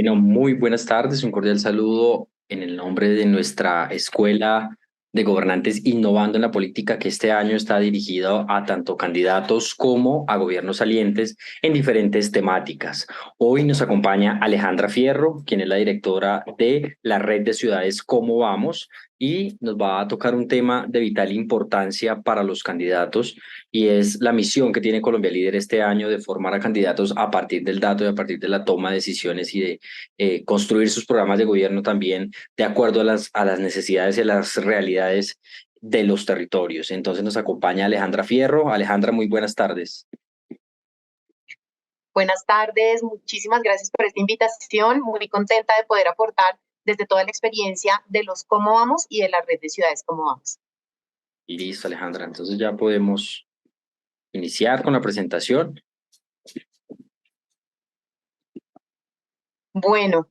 Bueno, muy buenas tardes, un cordial saludo en el nombre de nuestra Escuela de Gobernantes Innovando en la Política, que este año está dirigido a tanto candidatos como a gobiernos salientes en diferentes temáticas. Hoy nos acompaña Alejandra Fierro, quien es la directora de la Red de Ciudades Cómo Vamos, y nos va a tocar un tema de vital importancia para los candidatos, y es la misión que tiene Colombia Líder este año de formar a candidatos a partir del dato y a partir de la toma de decisiones y de construir sus programas de gobierno también de acuerdo a las necesidades y a las realidades de los territorios. Entonces nos acompaña Alejandra Fierro. Alejandra, muy buenas tardes. Buenas tardes, muchísimas gracias por esta invitación. Muy contenta de poder aportar desde toda la experiencia de los Cómo Vamos y de la red de ciudades Cómo Vamos. Y listo, Alejandra. Entonces ya podemos iniciar con la presentación. Bueno,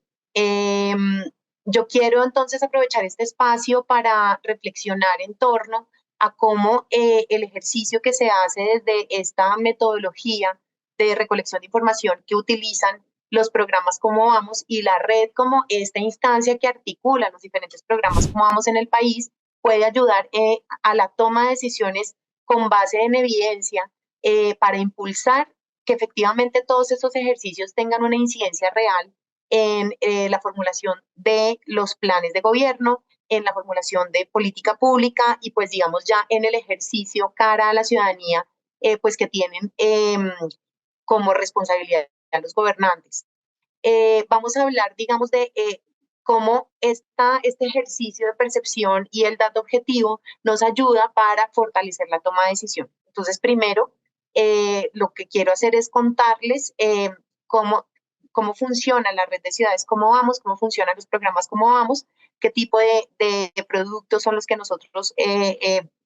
yo quiero entonces aprovechar este espacio para reflexionar en torno a cómo el ejercicio que se hace desde esta metodología de recolección de información que utilizan los programas Cómo Vamos y la red como esta instancia que articula los diferentes programas Cómo Vamos en el país puede ayudar a la toma de decisiones con base en evidencia para impulsar que efectivamente todos estos ejercicios tengan una incidencia real en la formulación de los planes de gobierno, en la formulación de política pública y pues digamos ya en el ejercicio cara a la ciudadanía pues que tienen como responsabilidad a los gobernantes. Vamos a hablar digamos de cómo este ejercicio de percepción y el dato objetivo nos ayuda para fortalecer la toma de decisión. Entonces, primero, lo que quiero hacer es contarles cómo funciona la red de ciudades, cómo funcionan los programas, cómo vamos, qué tipo de productos son los que nosotros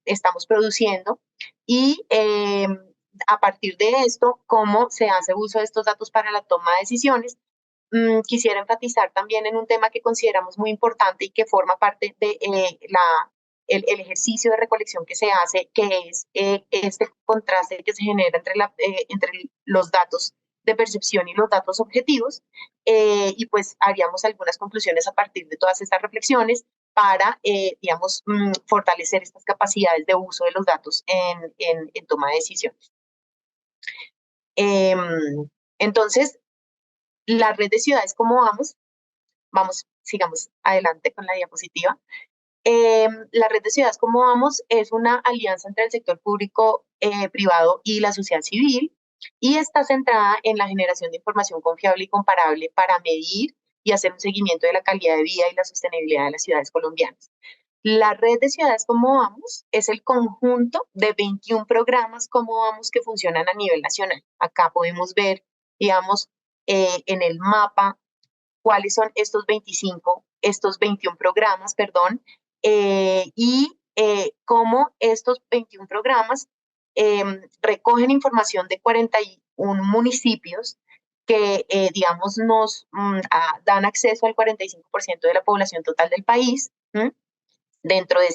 estamos produciendo y a partir de esto, cómo se hace uso de estos datos para la toma de decisiones. Quisiera enfatizar también en un tema que consideramos muy importante y que forma parte de el ejercicio de recolección que se hace, que es este contraste que se genera entre los datos de percepción y los datos objetivos. Y pues haríamos algunas conclusiones a partir de todas estas reflexiones para, digamos, fortalecer estas capacidades de uso de los datos en toma de decisiones. Entonces, la red de ciudades, ¿cómo vamos, sigamos adelante con la diapositiva. La red de ciudades, ¿cómo vamos? Es una alianza entre el sector público, privado y la sociedad civil y está centrada en la generación de información confiable y comparable para medir y hacer un seguimiento de la calidad de vida y la sostenibilidad de las ciudades colombianas. La red de ciudades Cómo Vamos es el conjunto de 21 programas Cómo Vamos que funcionan a nivel nacional. Acá podemos ver, digamos, en el mapa cuáles son estos 21 programas, perdón, y cómo estos 21 programas recogen información de 41 municipios que, digamos, nos dan acceso al 45% de la población total del país. Dentro de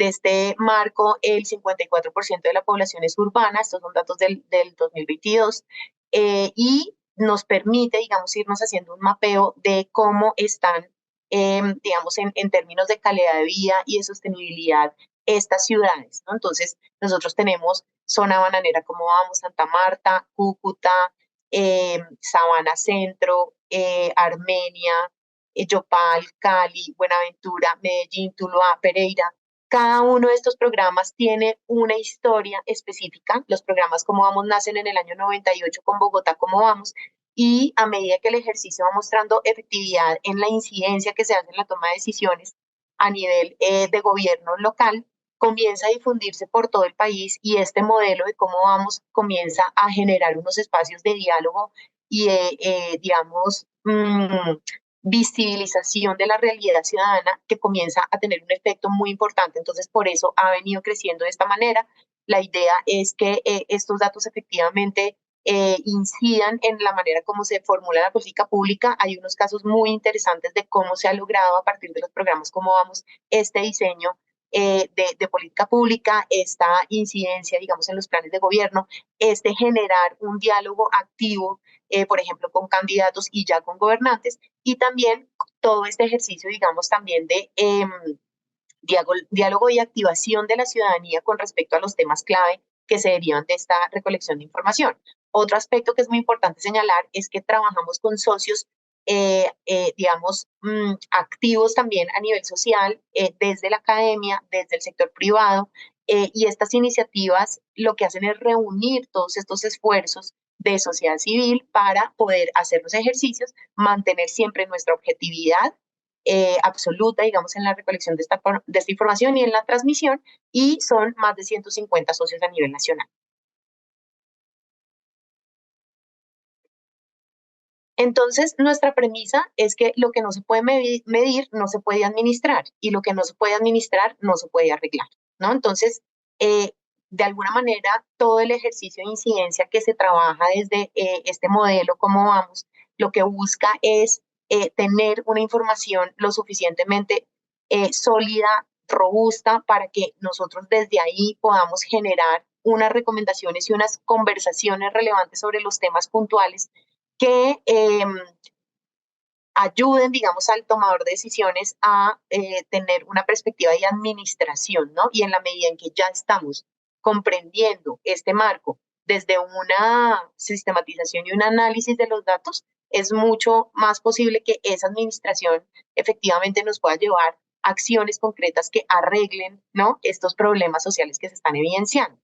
este marco, el 54% de la población es urbana, estos son datos del 2022, y nos permite, digamos, irnos haciendo un mapeo de cómo están, digamos, en términos de calidad de vida y de sostenibilidad estas ciudades, ¿no? Entonces, nosotros tenemos zona bananera como vamos, Santa Marta, Cúcuta, Sabana Centro, Armenia, Yopal, Cali, Buenaventura, Medellín, Tuluá, Pereira. Cada uno de estos programas tiene una historia específica. Los programas Cómo Vamos nacen en el año 98 con Bogotá Cómo Vamos y a medida que el ejercicio va mostrando efectividad en la incidencia que se hace en la toma de decisiones a nivel de gobierno local, comienza a difundirse por todo el país y este modelo de Cómo Vamos comienza a generar unos espacios de diálogo y digamos, visibilización de la realidad ciudadana que comienza a tener un efecto muy importante. Entonces, por eso ha venido creciendo de esta manera. La idea es que estos datos efectivamente incidan en la manera como se formula la política pública. Hay unos casos muy interesantes de cómo se ha logrado a partir de los programas Cómo Vamos este diseño de política pública, esta incidencia, digamos, en los planes de gobierno, generar un diálogo activo, por ejemplo, con candidatos y ya con gobernantes, y también todo este ejercicio, digamos, también de diálogo y activación de la ciudadanía con respecto a los temas clave que se derivan de esta recolección de información. Otro aspecto que es muy importante señalar es que trabajamos con socios, digamos, activos también a nivel social, desde la academia, desde el sector privado, y estas iniciativas lo que hacen es reunir todos estos esfuerzos de sociedad civil para poder hacer los ejercicios, mantener siempre nuestra objetividad absoluta, digamos, en la recolección de esta información y en la transmisión, y son más de 150 socios a nivel nacional. Entonces, nuestra premisa es que lo que no se puede medir no se puede administrar, y lo que no se puede administrar no se puede arreglar, ¿no? Entonces, de alguna manera, todo el ejercicio de incidencia que se trabaja desde este modelo, como vamos, lo que busca es tener una información lo suficientemente sólida, robusta, para que nosotros desde ahí podamos generar unas recomendaciones y unas conversaciones relevantes sobre los temas puntuales que ayuden, digamos, al tomador de decisiones a tener una perspectiva de administración, ¿no? Y en la medida en que ya estamos comprendiendo este marco desde una sistematización y un análisis de los datos, es mucho más posible que esa administración efectivamente nos pueda llevar a acciones concretas que arreglen, ¿no?, estos problemas sociales que se están evidenciando.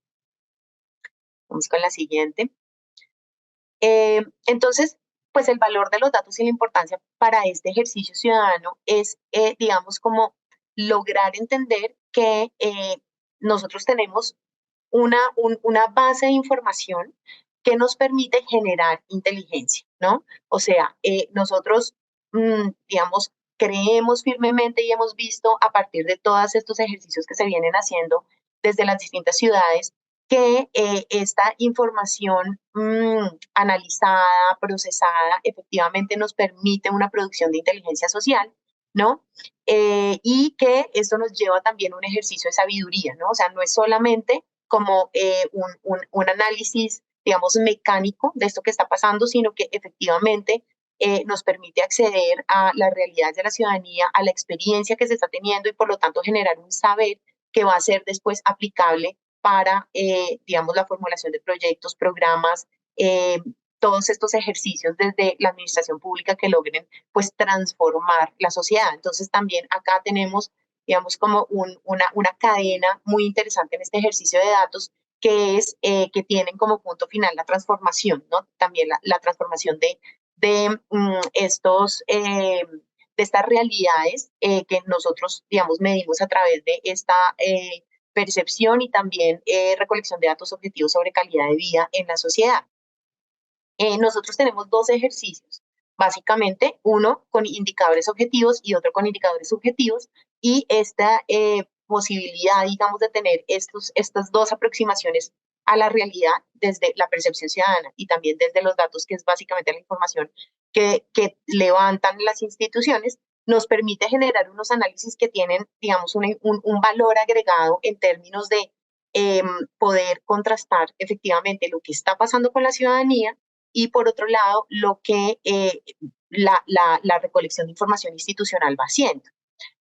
Vamos con la siguiente. Entonces, pues el valor de los datos y la importancia para este ejercicio ciudadano es, digamos, como lograr entender que nosotros tenemos una base de información que nos permite generar inteligencia, ¿no? O sea, nosotros, digamos, creemos firmemente y hemos visto a partir de todos estos ejercicios que se vienen haciendo desde las distintas ciudades que esta información analizada, procesada, efectivamente nos permite una producción de inteligencia social, ¿no? Y que esto nos lleva también a un ejercicio de sabiduría, ¿no? O sea, no es solamente como un análisis, digamos, mecánico de esto que está pasando, sino que efectivamente nos permite acceder a las realidades de la ciudadanía, a la experiencia que se está teniendo y por lo tanto generar un saber que va a ser después aplicable para, digamos, la formulación de proyectos, programas, todos estos ejercicios desde la administración pública que logren, pues, transformar la sociedad. Entonces, también acá tenemos, digamos, como una cadena muy interesante en este ejercicio de datos, que es que tienen como punto final la transformación, ¿no? También la transformación estos, de estas realidades que nosotros, digamos, medimos a través de esta percepción y también recolección de datos objetivos sobre calidad de vida en la sociedad. Nosotros tenemos dos ejercicios, básicamente uno con indicadores objetivos y otro con indicadores subjetivos, y esta posibilidad, digamos, de tener estas dos aproximaciones a la realidad desde la percepción ciudadana y también desde los datos, que es básicamente la información que levantan las instituciones, nos permite generar unos análisis que tienen, digamos, un valor agregado en términos de poder contrastar efectivamente lo que está pasando con la ciudadanía y por otro lado lo que la recolección de información institucional va haciendo.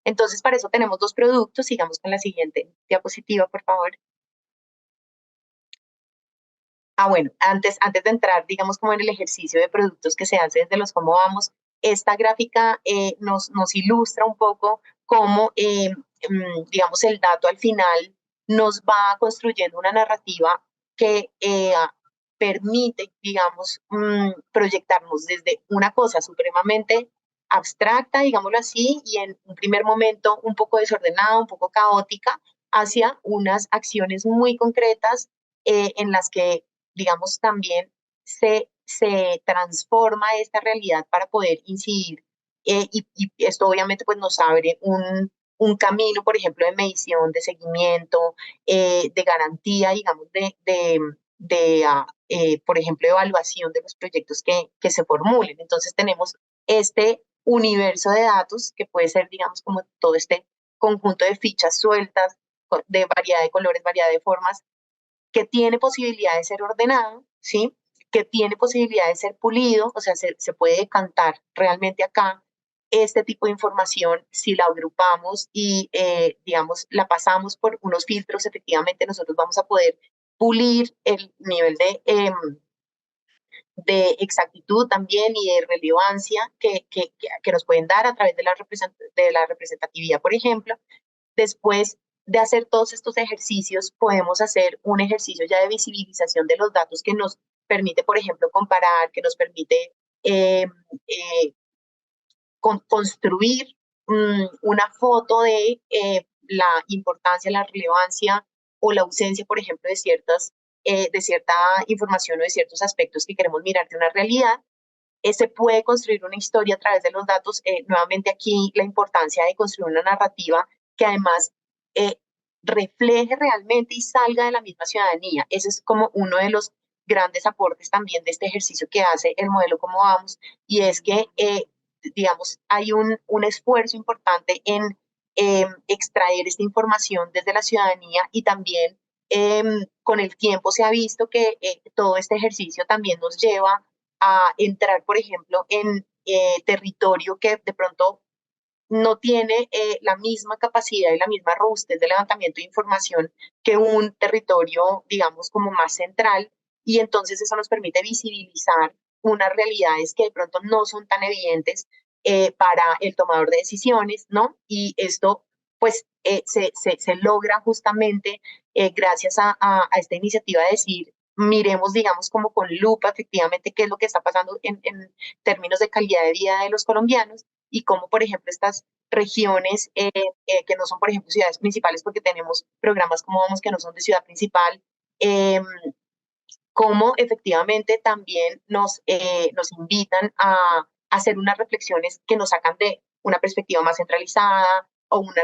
Entonces, para eso tenemos dos productos. Sigamos con la siguiente diapositiva, por favor. Bueno, antes de entrar, digamos, como en el ejercicio de productos que se hace desde los cómo vamos, esta gráfica nos ilustra un poco cómo, digamos, el dato al final nos va construyendo una narrativa que permite, digamos, proyectarnos desde una cosa supremamente abstracta, digámoslo así, y en un primer momento un poco desordenada, un poco caótica, hacia unas acciones muy concretas en las que, digamos, también se transforma esta realidad para poder incidir. Y esto obviamente pues nos abre un camino, por ejemplo, de medición, de seguimiento, de garantía, digamos, por ejemplo, evaluación de los proyectos que se formulen. Entonces tenemos este universo de datos que puede ser, digamos, como todo este conjunto de fichas sueltas de variedad de colores, variedad de formas, que tiene posibilidad de ser ordenado, ¿sí? Que tiene posibilidad de ser pulido, o sea, se puede decantar realmente acá este tipo de información si la agrupamos y, digamos, la pasamos por unos filtros, efectivamente nosotros vamos a poder pulir el nivel de exactitud también y de relevancia que nos pueden dar a través de la representatividad, por ejemplo. Después de hacer todos estos ejercicios, podemos hacer un ejercicio ya de visibilización de los datos que nos permite, por ejemplo, comparar, que nos permite eh, eh, construir una foto de la importancia, la relevancia o la ausencia, por ejemplo, de cierta información o de ciertos aspectos que queremos mirar de una realidad. Se puede construir una historia a través de los datos. Nuevamente aquí la importancia de construir una narrativa que además eh, refleje realmente y salga de la misma ciudadanía. Ese es como uno de los grandes aportes también de este ejercicio que hace el modelo Cómo Vamos, y es que, digamos, hay un esfuerzo importante en extraer esta información desde la ciudadanía y también con el tiempo se ha visto que todo este ejercicio también nos lleva a entrar, por ejemplo, en territorio que de pronto no tiene la misma capacidad y la misma robustez de levantamiento de información que un territorio, digamos, como más central, y entonces eso nos permite visibilizar unas realidades que de pronto no son tan evidentes para el tomador de decisiones, ¿no? Y esto, pues, se logra justamente gracias a esta iniciativa de decir, miremos, digamos, como con lupa efectivamente qué es lo que está pasando en términos de calidad de vida de los colombianos y cómo, por ejemplo, estas regiones que no son, por ejemplo, ciudades principales, porque tenemos programas como vamos que no son de ciudad principal, eh, cómo efectivamente también nos invitan a hacer unas reflexiones que nos sacan de una perspectiva más centralizada o una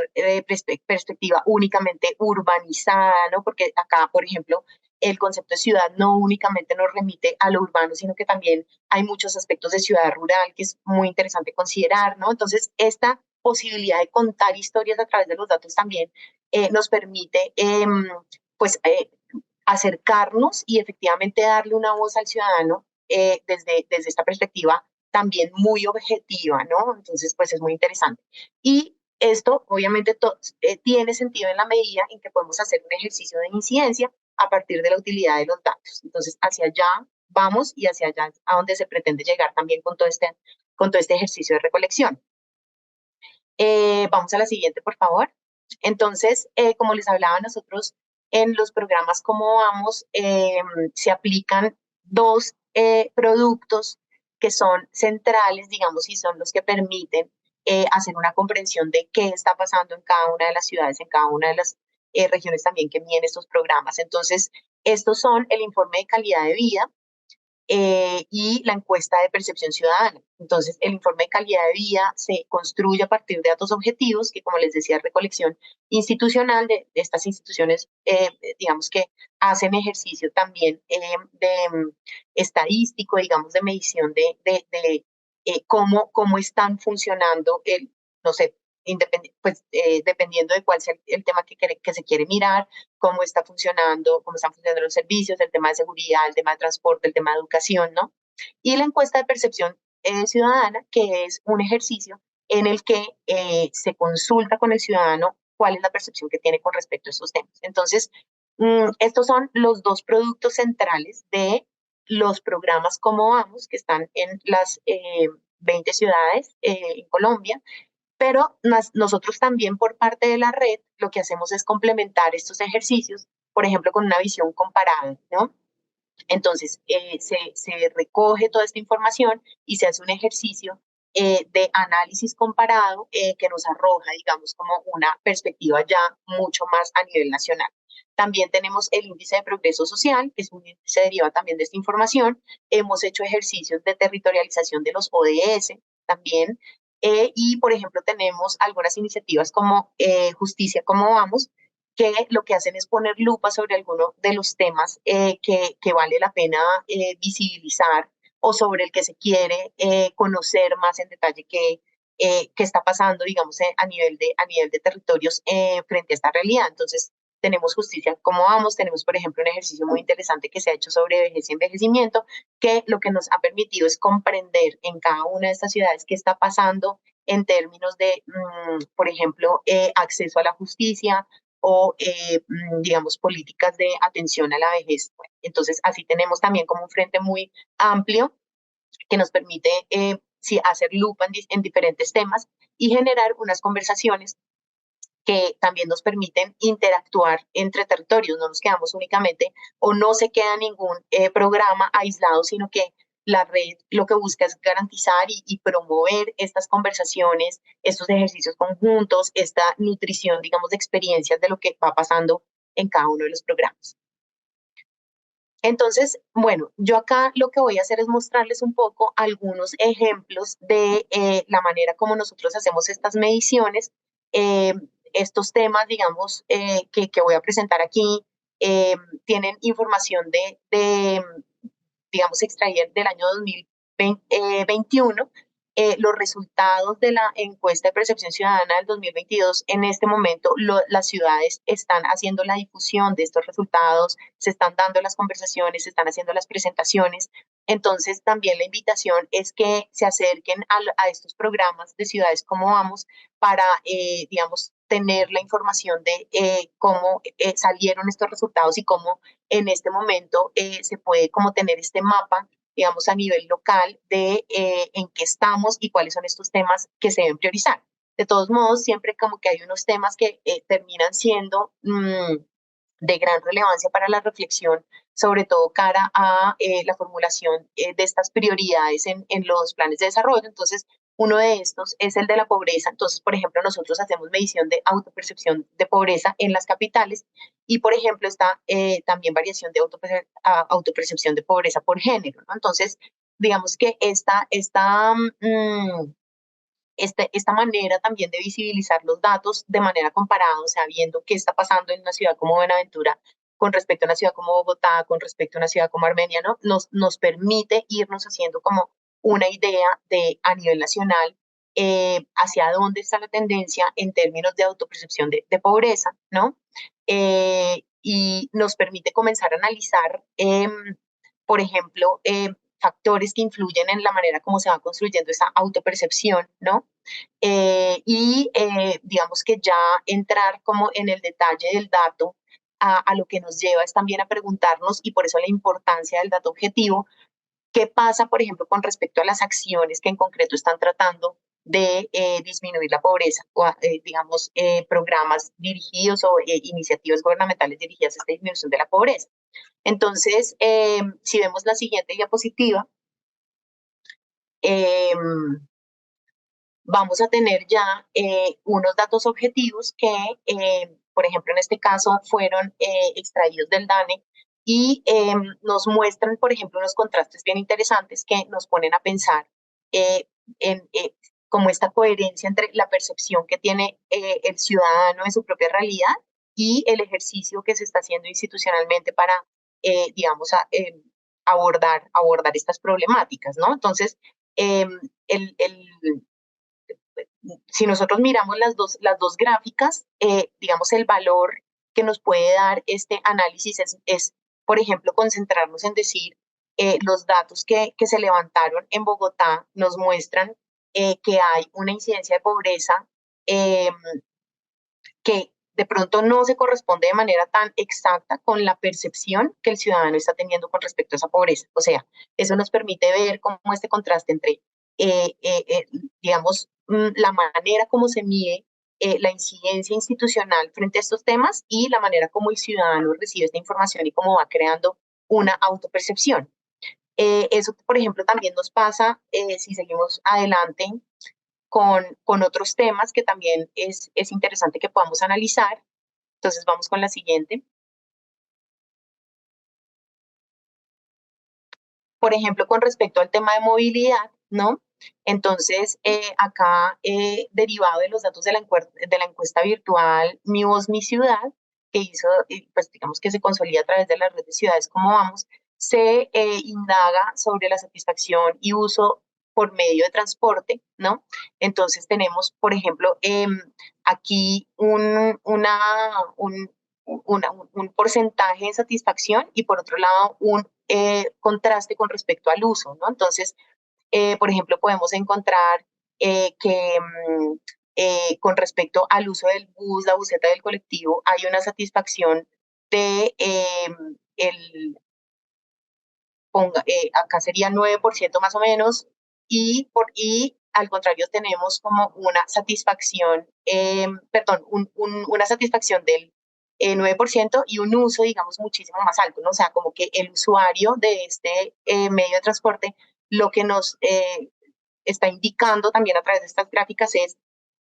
perspectiva únicamente urbanizada, ¿no? Porque acá, por ejemplo, el concepto de ciudad no únicamente nos remite a lo urbano, sino que también hay muchos aspectos de ciudad rural que es muy interesante considerar, ¿no? Entonces, esta posibilidad de contar historias a través de los datos también nos permite, pues, acercarnos y efectivamente darle una voz al ciudadano desde esta perspectiva también muy objetiva, ¿no? Entonces, pues es muy interesante. Y esto obviamente tiene sentido en la medida en que podemos hacer un ejercicio de incidencia a partir de la utilidad de los datos. Entonces, hacia allá vamos y hacia allá a donde se pretende llegar también con todo este ejercicio de recolección. Vamos a la siguiente, por favor. Entonces, como les hablaba, nosotros en los programas Cómo Vamos se aplican dos productos que son centrales, digamos, y son los que permiten hacer una comprensión de qué está pasando en cada una de las ciudades, en cada una de las regiones también que miden estos programas. Entonces, estos son el informe de calidad de vida, y la encuesta de percepción ciudadana. Entonces, el informe de calidad de vida se construye a partir de datos objetivos, que como les decía, recolección institucional de estas instituciones, digamos que hacen ejercicio también estadístico, digamos, de medición de cómo están funcionando no sé, pues, dependiendo de cuál sea el tema que se quiere mirar, cómo están funcionando los servicios, el tema de seguridad, el tema de transporte, el tema de educación, ¿no? Y la encuesta de percepción ciudadana, que es un ejercicio en el que se consulta con el ciudadano cuál es la percepción que tiene con respecto a estos temas. Entonces, estos son los dos productos centrales de los programas Como Vamos, que están en las 20 ciudades en Colombia, pero nosotros también por parte de la red lo que hacemos es complementar estos ejercicios, por ejemplo, con una visión comparada, ¿no? Entonces, se recoge toda esta información y se hace un ejercicio de análisis comparado que nos arroja, digamos, como una perspectiva ya mucho más a nivel nacional. También tenemos el índice de progreso social, que es un índice que deriva también de esta información. Hemos hecho ejercicios de territorialización de los ODS también. Y, por ejemplo, tenemos algunas iniciativas como Justicia, ¿Cómo Vamos?, que lo que hacen es poner lupa sobre alguno de los temas que vale la pena visibilizar o sobre el que se quiere conocer más en detalle qué está pasando, digamos, a nivel de territorios frente a esta realidad. Entonces, tenemos justicia, cómo vamos, tenemos, por ejemplo, un ejercicio muy interesante que se ha hecho sobre vejez y envejecimiento, que lo que nos ha permitido es comprender en cada una de estas ciudades qué está pasando en términos de, por ejemplo, acceso a la justicia o, digamos, políticas de atención a la vejez. Entonces, así tenemos también como un frente muy amplio que nos permite sí, hacer lupa en diferentes temas y generar unas conversaciones que también nos permiten interactuar entre territorios. No nos quedamos únicamente o no se queda ningún programa aislado, sino que la red lo que busca es garantizar y promover estas conversaciones, estos ejercicios conjuntos, esta nutrición, digamos, de experiencias de lo que va pasando en cada uno de los programas. Entonces, bueno, yo acá lo que voy a hacer es mostrarles un poco algunos ejemplos de la manera como nosotros hacemos estas mediciones. Eh, Estos temas, digamos, que voy a presentar aquí, tienen información digamos, extraída del año 2021. Los resultados de la encuesta de percepción ciudadana del 2022, en este momento las ciudades están haciendo la difusión de estos resultados, se están dando las conversaciones, se están haciendo las presentaciones. Entonces, también la invitación es que se acerquen a estos programas de Ciudades Como Vamos para, digamos, tener la información de cómo salieron estos resultados y cómo en este momento se puede como tener este mapa, digamos, a nivel local de en qué estamos y cuáles son estos temas que se deben priorizar. De todos modos, siempre como que hay unos temas que terminan siendo de gran relevancia para la reflexión, sobre todo cara a la formulación de estas prioridades en los planes de desarrollo. Entonces, uno de estos es el de la pobreza. Entonces, por ejemplo, nosotros hacemos medición de autopercepción de pobreza en las capitales y, por ejemplo, está también variación de autopercepción de pobreza por género, ¿no? Entonces, digamos que esta manera también de visibilizar los datos de manera comparada, o sea, viendo qué está pasando en una ciudad como Buenaventura con respecto a una ciudad como Bogotá, con respecto a una ciudad como Armenia, ¿no? Nos permite irnos haciendo como una idea de a nivel nacional hacia dónde está la tendencia en términos de autopercepción de pobreza, ¿no? Y nos permite comenzar a analizar, por ejemplo, factores que influyen en la manera como se va construyendo esa autopercepción, ¿no? Digamos que ya entrar como en el detalle del dato a lo que nos lleva es también a preguntarnos, y por eso la importancia del dato objetivo, qué pasa, por ejemplo, con respecto a las acciones que en concreto están tratando de disminuir la pobreza, o digamos, programas dirigidos o iniciativas gubernamentales dirigidas a esta disminución de la pobreza. Entonces, si vemos la siguiente diapositiva, eh, vamos a tener ya unos datos objetivos que, por ejemplo, en este caso fueron extraídos del DANE y nos muestran, por ejemplo, unos contrastes bien interesantes que nos ponen a pensar eh, en como esta coherencia entre la percepción que tiene el ciudadano de su propia realidad y el ejercicio que se está haciendo institucionalmente para, abordar estas problemáticas, ¿no? Entonces, el, el, si nosotros miramos las dos gráficas, digamos, el valor que nos puede dar este análisis por ejemplo, concentrarnos en decir los datos que se levantaron en Bogotá nos muestran que hay una incidencia de pobreza eh, que de pronto no se corresponde de manera tan exacta con la percepción que el ciudadano está teniendo con respecto a esa pobreza. O sea, eso nos permite ver cómo este contraste entre, digamos, la manera como se mide la incidencia institucional frente a estos temas y la manera como el ciudadano recibe esta información y cómo va creando una autopercepción. Eso, por ejemplo, también nos pasa si seguimos adelante con otros temas que también es interesante que podamos analizar. Entonces vamos con la siguiente. Por ejemplo, con respecto al tema de movilidad, ¿no? Entonces, acá, derivado de los datos de la encuesta virtual Mi Voz, Mi Ciudad, que hizo, pues digamos que se consolida a través de la red de ciudades como vamos, se indaga sobre la satisfacción y uso por medio de transporte, ¿no? Entonces tenemos, por ejemplo, aquí un porcentaje de satisfacción y por otro lado un contraste con respecto al uso, ¿no? Entonces, por ejemplo, podemos encontrar que con respecto al uso del bus, la buseta del colectivo, hay una satisfacción de acá sería 9% más o menos, y al contrario tenemos como una satisfacción, una satisfacción del 9% y un uso, digamos, muchísimo más alto, ¿no? O sea, como que el usuario de este medio de transporte lo que nos está indicando también a través de estas gráficas es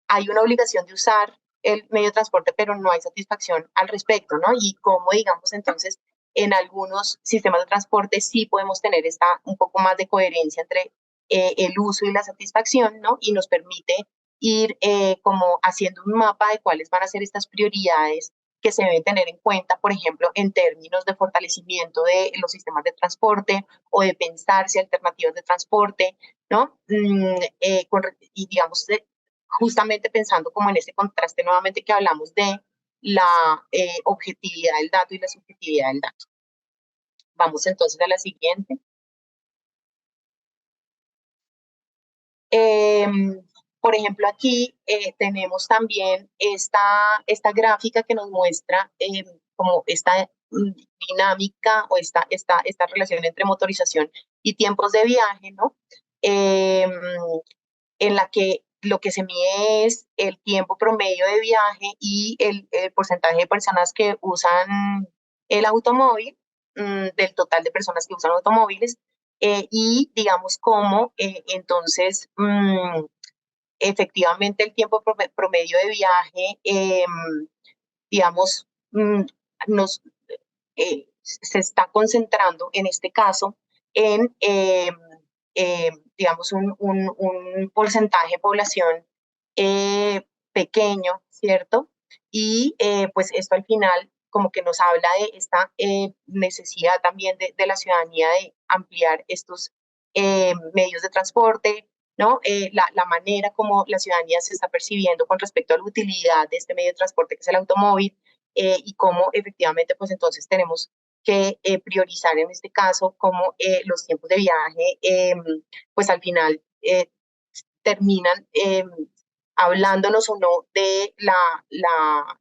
hay una obligación de usar el medio de transporte, pero no hay satisfacción al respecto, ¿no? Y cómo, digamos, entonces, en algunos sistemas de transporte sí podemos tener un poco más de coherencia entre el uso y la satisfacción, ¿no? Y nos permite ir como haciendo un mapa de cuáles van a ser estas prioridades que se deben tener en cuenta, por ejemplo, en términos de fortalecimiento de los sistemas de transporte o de pensarse alternativas de transporte, ¿no? Y digamos, justamente pensando como en ese contraste nuevamente que hablamos de la objetividad del dato y la subjetividad del dato. Vamos entonces a la siguiente. Por ejemplo, aquí tenemos también esta gráfica que nos muestra como esta dinámica o esta relación entre motorización y tiempos de viaje, ¿no? En la que lo que se mide es el tiempo promedio de viaje y el porcentaje de personas que usan el automóvil, del total de personas que usan automóviles, y digamos cómo entonces efectivamente el tiempo promedio de viaje, digamos, nos, se está concentrando en este caso en, digamos, un porcentaje de población pequeño, ¿cierto? Y pues esto al final como que nos habla de esta necesidad también de la ciudadanía de ampliar estos medios de transporte, ¿no? La manera como la ciudadanía se está percibiendo con respecto a la utilidad de este medio de transporte que es el automóvil, y cómo efectivamente pues entonces tenemos que priorizar en este caso como los tiempos de viaje pues al final terminan hablándonos o no de la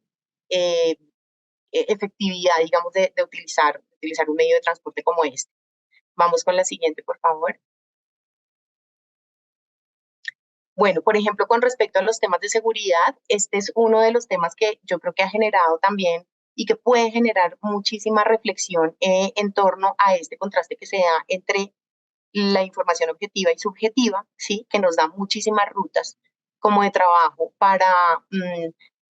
eh, efectividad, digamos, de utilizar un medio de transporte como este. Vamos con la siguiente, por favor. Bueno, por ejemplo, con respecto a los temas de seguridad, este es uno de los temas que yo creo que ha generado también y que puede generar muchísima reflexión en torno a este contraste que se da entre la información objetiva y subjetiva, ¿sí? Que nos da muchísimas rutas como de trabajo para,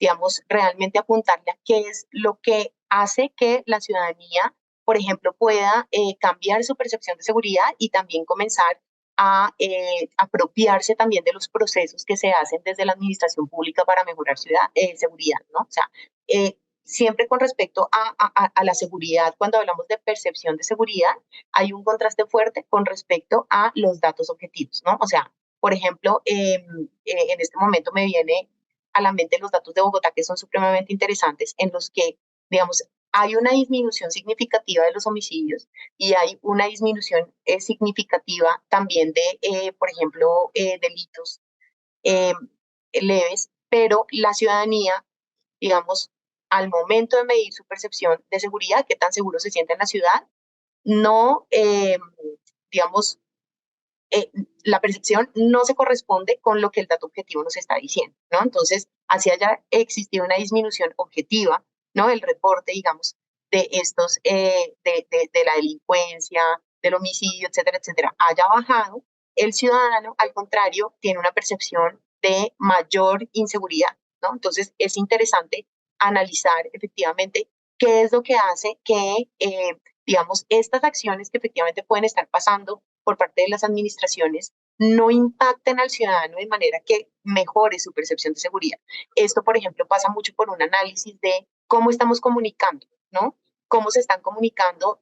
digamos, realmente apuntarle a qué es lo que hace que la ciudadanía, por ejemplo, pueda cambiar su percepción de seguridad y también comenzar a apropiarse también de los procesos que se hacen desde la administración pública para mejorar seguridad, ¿no? O sea, siempre con respecto a la seguridad, cuando hablamos de percepción de seguridad, hay un contraste fuerte con respecto a los datos objetivos, ¿no? O sea, por ejemplo, en este momento me viene a la mente los datos de Bogotá, que son supremamente interesantes, en los que, digamos, hay una disminución significativa de los homicidios y hay una disminución significativa también de, por ejemplo, delitos eh, leves, pero la ciudadanía, digamos, al momento de medir su percepción de seguridad, qué tan seguro se siente en la ciudad, no, digamos, la percepción no se corresponde con lo que el dato objetivo nos está diciendo, ¿no? Entonces, así haya existido una disminución objetiva, ¿no? El reporte, digamos, de estos, de la delincuencia, del homicidio, etcétera, etcétera, haya bajado, el ciudadano, al contrario, tiene una percepción de mayor inseguridad, ¿no? Entonces, es interesante analizar efectivamente qué es lo que hace que, digamos, estas acciones que efectivamente pueden estar pasando por parte de las administraciones no impacten al ciudadano de manera que mejore su percepción de seguridad. Esto, por ejemplo, pasa mucho por un análisis de cómo estamos comunicando, ¿no? Cómo se están comunicando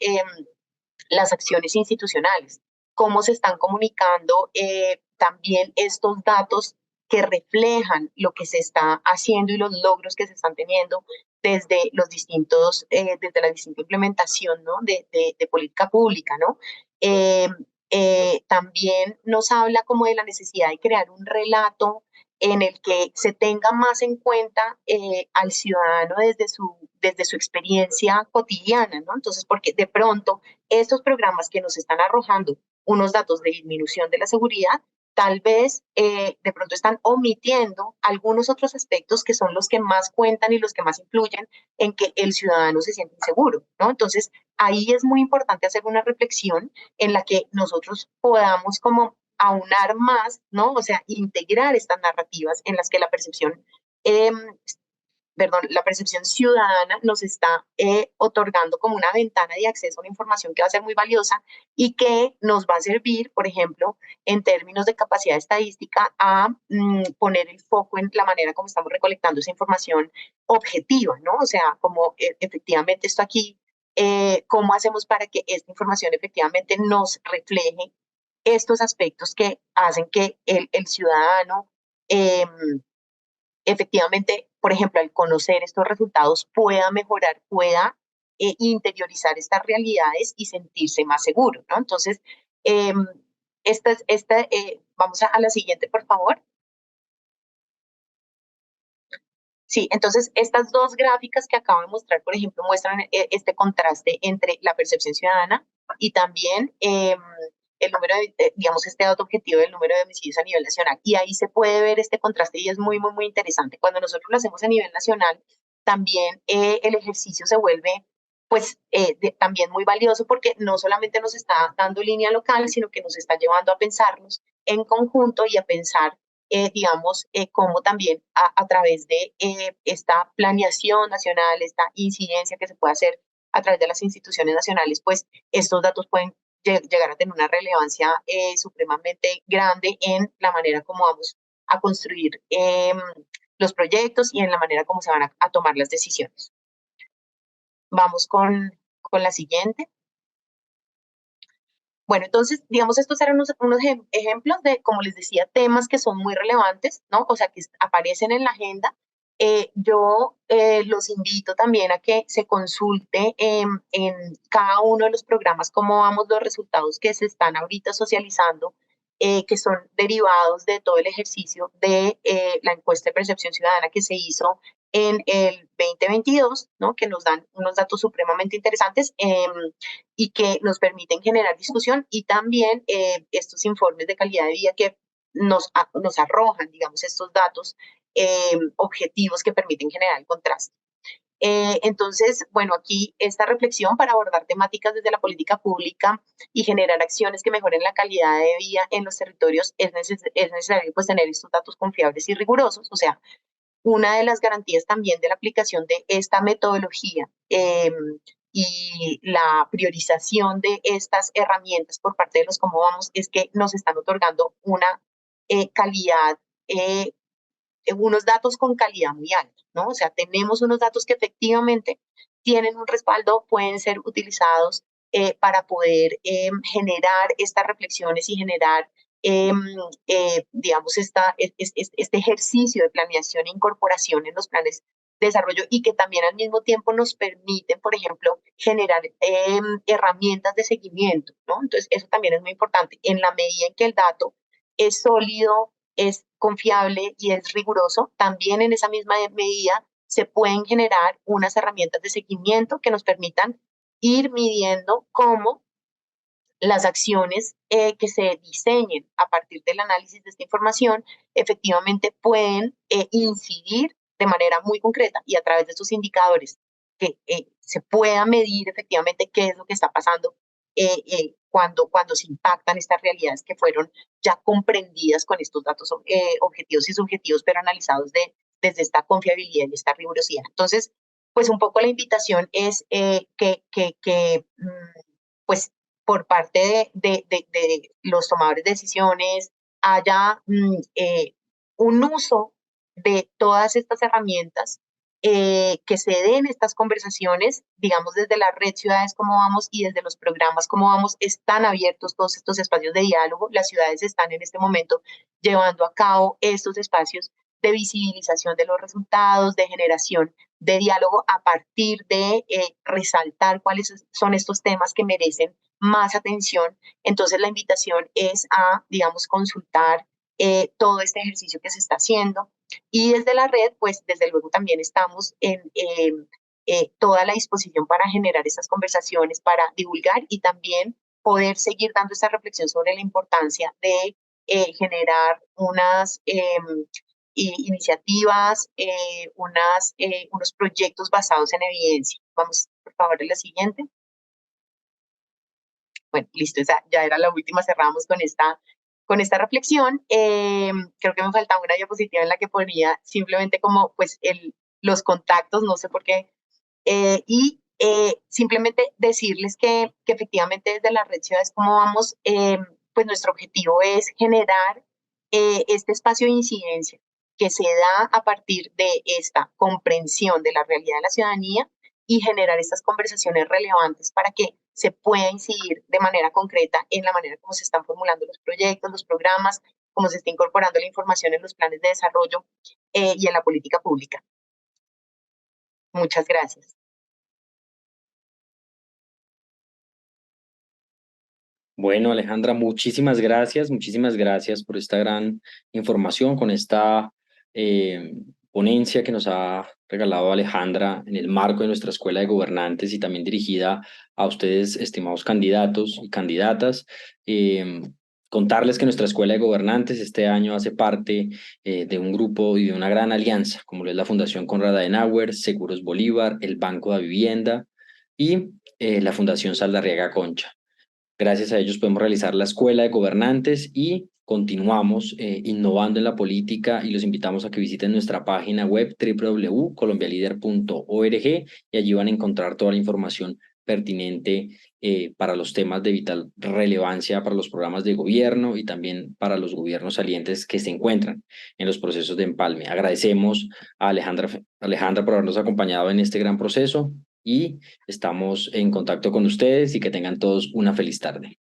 las acciones institucionales. cómo se están comunicando también estos datos que reflejan lo que se está haciendo y los logros que se están teniendo desde los distintos, desde la distinta implementación, ¿no? de política pública, ¿no? Eh, También nos habla como de la necesidad de crear un relato en el que se tenga más en cuenta al ciudadano desde su experiencia cotidiana, ¿no? Entonces, porque de pronto estos programas que nos están arrojando unos datos de disminución de la seguridad, tal vez de pronto están omitiendo algunos otros aspectos que son los que más cuentan y los que más influyen en que el ciudadano se siente inseguro, ¿no? Entonces, ahí es muy importante hacer una reflexión en la que nosotros podamos como aunar más, ¿no? O sea, integrar estas narrativas en las que la percepción, eh, perdón, la percepción ciudadana nos está otorgando como una ventana de acceso a una información que va a ser muy valiosa y que nos va a servir, por ejemplo, en términos de capacidad estadística, a poner el foco en la manera como estamos recolectando esa información objetiva, ¿no? O sea, como efectivamente esto aquí, cómo hacemos para que esta información efectivamente nos refleje estos aspectos que hacen que el ciudadano efectivamente, por ejemplo, al conocer estos resultados pueda mejorar, pueda interiorizar estas realidades y sentirse más seguro, ¿no? Entonces, eh, vamos a la siguiente, por favor. Sí, entonces estas dos gráficas que acabo de mostrar, por ejemplo, muestran este contraste entre la percepción ciudadana y también el número digamos, este dato objetivo del número de homicidios a nivel nacional. Y ahí se puede ver este contraste y es muy, muy, muy interesante. Cuando nosotros lo hacemos a nivel nacional, también el ejercicio se vuelve, pues, también muy valioso porque no solamente nos está dando línea local, sino que nos está llevando a pensarnos en conjunto y a pensar digamos, cómo también a través de esta planeación nacional, esta incidencia que se puede hacer a través de las instituciones nacionales, pues estos datos pueden llegar a tener una relevancia supremamente grande en la manera como vamos a construir los proyectos y en la manera como se van a tomar las decisiones. Vamos con la siguiente. Bueno, entonces, digamos, estos eran unos ejemplos de, como les decía, temas que son muy relevantes, ¿no? O sea, que aparecen en la agenda. Yo los invito también a que se consulte en cada uno de los programas cómo vamos los resultados que se están ahorita socializando, que son derivados de todo el ejercicio de la encuesta de percepción ciudadana que se hizo en el 2022, ¿no? Que nos dan unos datos supremamente interesantes y que nos permiten generar discusión y también estos informes de calidad de vida que nos arrojan, digamos, estos datos objetivos que permiten generar el contraste. Entonces, bueno, aquí esta reflexión para abordar temáticas desde la política pública y generar acciones que mejoren la calidad de vida en los territorios es necesario pues tener estos datos confiables y rigurosos, o sea, una de las garantías también de la aplicación de esta metodología y la priorización de estas herramientas por parte de los cómo vamos es que nos están otorgando una calidad, unos datos con calidad muy alta, ¿no? O sea, tenemos unos datos que efectivamente tienen un respaldo, pueden ser utilizados para poder generar estas reflexiones y generar digamos, este ejercicio de planeación e incorporación en los planes de desarrollo y que también al mismo tiempo nos permiten, por ejemplo, generar herramientas de seguimiento, ¿no? Entonces, eso también es muy importante. En la medida en que el dato es sólido, es confiable y es riguroso, también en esa misma medida se pueden generar unas herramientas de seguimiento que nos permitan ir midiendo cómo las acciones que se diseñen a partir del análisis de esta información efectivamente pueden incidir de manera muy concreta y a través de estos indicadores que se pueda medir efectivamente qué es lo que está pasando cuando se impactan estas realidades que fueron ya comprendidas con estos datos objetivos y subjetivos, pero analizados desde esta confiabilidad y esta rigurosidad. Entonces, pues un poco la invitación es pues por parte de los tomadores de decisiones haya un uso de todas estas herramientas que se den estas conversaciones, digamos, desde la red Ciudades Cómo Vamos y desde los programas Cómo Vamos, están abiertos todos estos espacios de diálogo. Las ciudades están en este momento llevando a cabo estos espacios de visibilización de los resultados, de generación de diálogo a partir de resaltar cuáles son estos temas que merecen más atención. Entonces la invitación es a, digamos, consultar todo este ejercicio que se está haciendo. Y desde la red, pues desde luego también estamos en toda la disposición para generar estas conversaciones, para divulgar y también poder seguir dando esta reflexión sobre la importancia de generar unas iniciativas, unos proyectos basados en evidencia. Vamos, por favor, a la siguiente. Bueno, listo, esa ya era la última, cerramos con esta reflexión. Creo que me faltaba una diapositiva en la que ponía simplemente como pues los contactos, no sé por qué, y simplemente decirles que efectivamente desde la red Ciudades Cómo Vamos, pues nuestro objetivo es generar este espacio de incidencia que se da a partir de esta comprensión de la realidad de la ciudadanía y generar estas conversaciones relevantes para que se pueda incidir de manera concreta en la manera como se están formulando los proyectos, los programas, cómo se está incorporando la información en los planes de desarrollo y en la política pública. Muchas gracias. Bueno, Alejandra, muchísimas gracias por esta gran información, con esta ponencia que nos ha regalado Alejandra en el marco de nuestra Escuela de Gobernantes y también dirigida a ustedes, estimados candidatos y candidatas. Contarles que nuestra Escuela de Gobernantes este año hace parte de un grupo y de una gran alianza, como lo es la Fundación Konrad Adenauer, Seguros Bolívar, el Banco de Vivienda y la Fundación Saldarriaga Concha. Gracias a ellos podemos realizar la Escuela de Gobernantes y continuamos innovando en la política, y los invitamos a que visiten nuestra página web www.colombialider.org, y allí van a encontrar toda la información pertinente para los temas de vital relevancia para los programas de gobierno y también para los gobiernos salientes que se encuentran en los procesos de empalme. Agradecemos a Alejandra por habernos acompañado en este gran proceso y estamos en contacto con ustedes, y que tengan todos una feliz tarde.